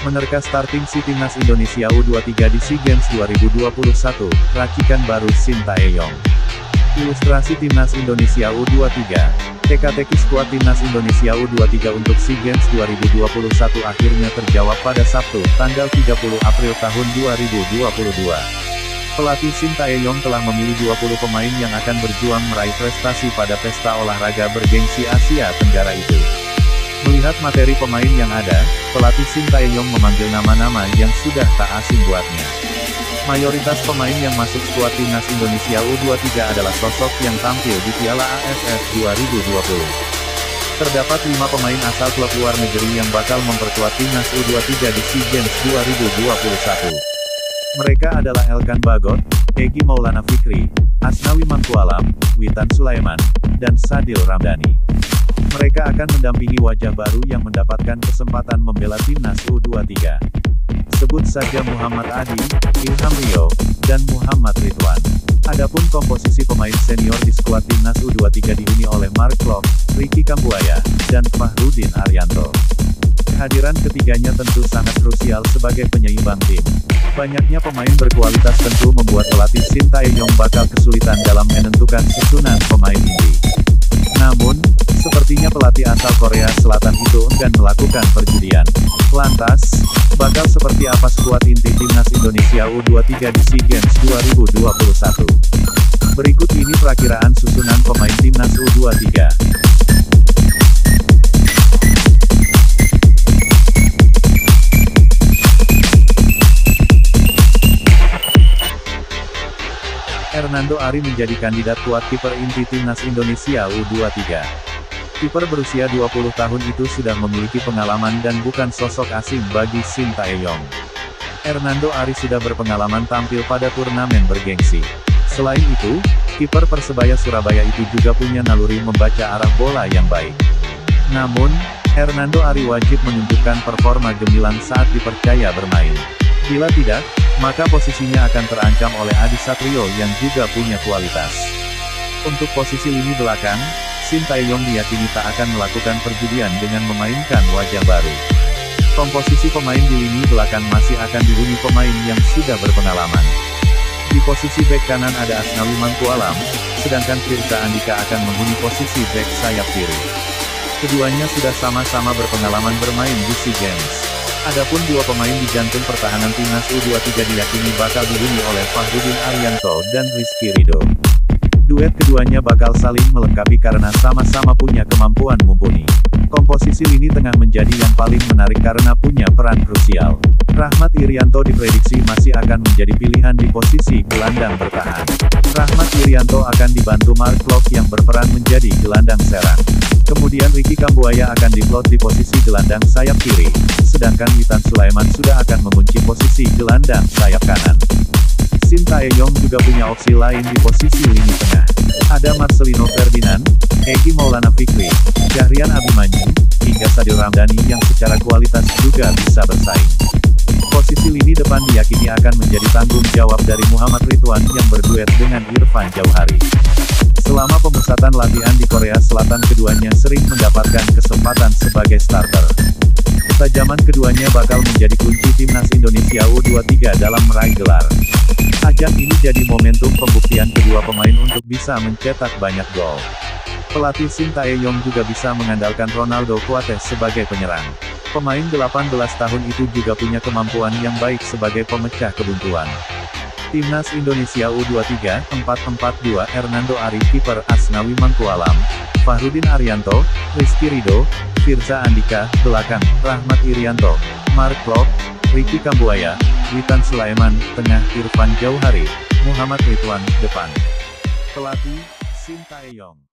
Menerka starting si Timnas Indonesia U23 di SEA Games 2021, racikan baru Sintayong. Ilustrasi Timnas Indonesia U23. Teka-teki skuad Timnas Indonesia U23 untuk SEA Games 2021 akhirnya terjawab pada Sabtu, tanggal 30 April tahun 2022. Pelatih Sintayong telah memilih 20 pemain yang akan berjuang meraih prestasi pada pesta olahraga bergengsi Asia Tenggara itu. Melihat materi pemain yang ada, pelatih Sintayong memanggil nama-nama yang sudah tak asing buatnya. Mayoritas pemain yang masuk skuad Timnas Indonesia U23 adalah sosok yang tampil di Piala AFF 2020. Terdapat 5 pemain asal klub luar negeri yang bakal memperkuat Timnas U23 di SEA Games 2021. Mereka adalah Elkan Bagot, Egy Maulana Fikri, Asnawi Mangkualam, Witan Sulaiman, dan Sadil Ramdhani. Mereka akan mendampingi wajah baru yang mendapatkan kesempatan membela Timnas U23. Sebut saja Muhammad Adi, Ilham Rio, dan Muhammad Ridwan. Adapun komposisi pemain senior di skuad Timnas U23 dihuni oleh Mark Klok, Ricky Kambuaya, dan Fahrudin Arianto. Kehadiran ketiganya tentu sangat krusial sebagai penyeimbang tim. Banyaknya pemain berkualitas tentu membuat pelatih Sintayong bakal kesulitan dalam menentukan susunan pemain inti. Namun, sepertinya pelatih asal Korea Selatan itu enggan melakukan perjudian. Lantas, bakal seperti apa skuad inti Timnas Indonesia U23 di SEA Games 2021? Berikut ini perakiraan susunan pemain Timnas U23. Hernando Ari menjadi kandidat kuat kiper inti Timnas Indonesia U23. Kiper berusia 20 tahun itu sudah memiliki pengalaman dan bukan sosok asing bagi Sintayong. Hernando Ari sudah berpengalaman tampil pada turnamen bergengsi. Selain itu, kiper Persebaya Surabaya itu juga punya naluri membaca arah bola yang baik. Namun, Hernando Ari wajib menunjukkan performa gemilang saat dipercaya bermain. Bila tidak, maka posisinya akan terancam oleh Adi Satrio yang juga punya kualitas. Untuk posisi lini belakang, Sintayong diyakini tak akan melakukan perjudian dengan memainkan wajah baru. Komposisi pemain di lini belakang masih akan dihuni pemain yang sudah berpengalaman. Di posisi bek kanan ada Asnawi Mangkualam, sedangkan Firza Andika akan menghuni posisi bek sayap kiri. Keduanya sudah sama-sama berpengalaman bermain di SEA Games. Adapun dua pemain di jantung pertahanan Timnas U23 diyakini bakal dihuni oleh Fahrudin Arianto dan Rizky Ridho. Duet keduanya bakal saling melengkapi karena sama-sama punya kemampuan mumpuni. Komposisi lini tengah menjadi yang paling menarik karena punya peran krusial. Rahmat Irianto diprediksi masih akan menjadi pilihan di posisi gelandang bertahan. Rahmat Irianto akan dibantu Mark Klok yang berperan menjadi gelandang serang. Kemudian Ricky Kambuaya akan diplot di posisi gelandang sayap kiri, sedangkan Witan Sulaiman sudah akan mengunci posisi gelandang sayap kanan. Sintayong juga punya opsi lain di posisi lini tengah. Ada Marcelino Ferdinand, Egy Maulana Fikri, Syahrian Abimanyu, hingga Sadil Ramdhani yang secara kualitas juga bisa bersaing. Posisi lini depan diyakini akan menjadi tanggung jawab dari Muhammad Ridwan yang berduet dengan Irfan Jauhari. Selama pemusatan latihan di Korea Selatan keduanya sering mendapatkan kesempatan sebagai starter. Ketajaman keduanya bakal menjadi kunci Timnas Indonesia U23 dalam meraih gelar. Ajang ini jadi momentum pembuktian kedua pemain untuk bisa mencetak banyak gol. Pelatih Sintayong juga bisa mengandalkan Ronaldo Kuates sebagai penyerang. Pemain 18 tahun itu juga punya kemampuan yang baik sebagai pemecah kebuntuan. Timnas Indonesia U23, 4-4-2 Hernando Ari kiper Asnawi Mangkualam, Fahrudin Arianto, Rizky Ridho, Firza Andika, belakang, Rahmat Irianto, Mark Klok, Ricky Kambuaya, Witan Sulaiman, tengah, Irfan Jauhari, Muhammad Ridwan, depan. Pelatih, Sintayong.